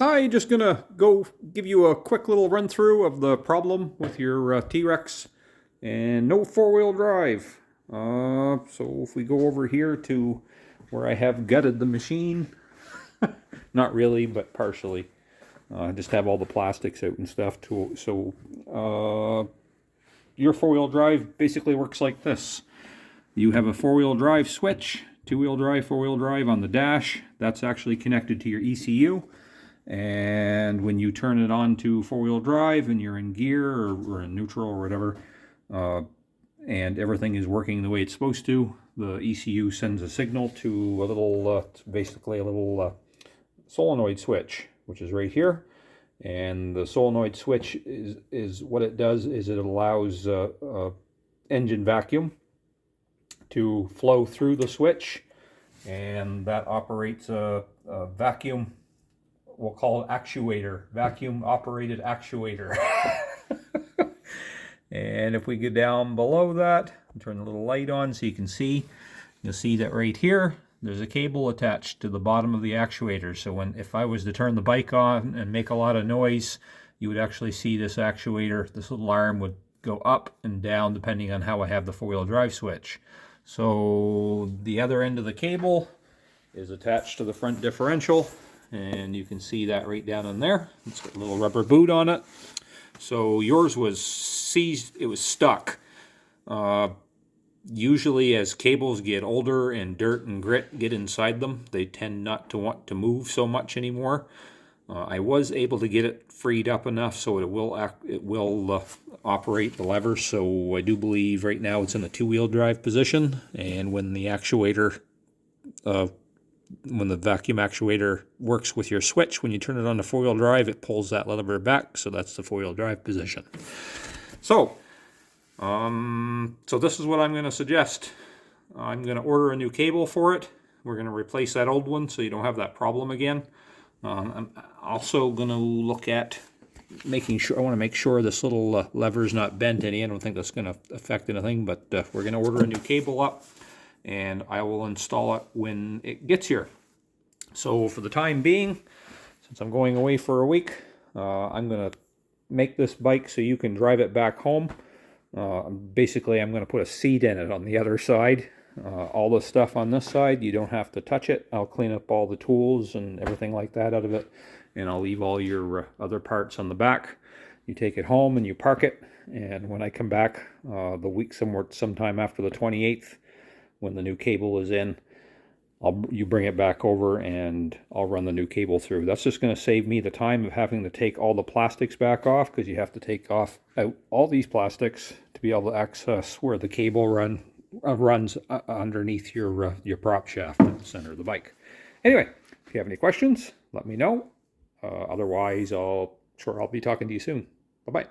Hi, just gonna go give you a quick little run through of the problem with your T-Rex and no four-wheel drive. So if we go over here to where I have gutted the machine, not really, but partially. I just have all the plastics out and stuff too. So your four-wheel drive basically works like this. You have a four-wheel drive switch, two-wheel drive, four-wheel drive on the dash. That's actually connected to your ECU. And when you turn it on to four-wheel drive and you're in gear or in neutral or whatever, and everything is working the way it's supposed to, the ECU sends a signal to a little, basically a little solenoid switch, which is right here. And the solenoid switch is what it does is it allows engine vacuum to flow through the switch, and that operates a vacuum, we'll call it actuator, vacuum operated actuator. And if we go down below that, turn the little light on so you can see, you'll see that right here there's a cable attached to the bottom of the actuator. So if I was to turn the bike on and make a lot of noise, you would actually see this actuator, this little arm would go up and down depending on how I have the four-wheel drive switch. So the other end of the cable is attached to the front differential, and you can see that right down in there. It's got a little rubber boot on it. So yours was seized, it was stuck. Usually as cables get older and dirt and grit get inside them, they tend not to want to move so much anymore. I was able to get it freed up enough so it will operate the lever. So I do believe right now it's in the two-wheel drive position, and when the actuator when the vacuum actuator works with your switch, when you turn it on to four-wheel drive, it pulls that lever back, so that's the four-wheel drive position. So this is what I'm going to suggest. I'm going to order a new cable for it. We're going to replace that old one so you don't have that problem again. I'm also going to look at making sure, I want to make sure this little lever is not bent any. I don't think that's going to affect anything, but we're going to order a new cable up, and I will install it when it gets here. So for the time being, since I'm going away for a week, I'm going to make this bike so you can drive it back home. Basically, I'm going to put a seat in it on the other side. All the stuff on this side, you don't have to touch it. I'll clean up all the tools and everything like that out of it, and I'll leave all your other parts on the back. You take it home and you park it, and when I come back the week sometime after the 28th, when the new cable is in, you bring it back over and I'll run the new cable through. That's just going to save me the time of having to take all the plastics back off, because you have to take out all these plastics to be able to access where the cable runs underneath your prop shaft in the center of the bike. Anyway, if you have any questions, let me know. Otherwise, I'll be talking to you soon. Bye-bye.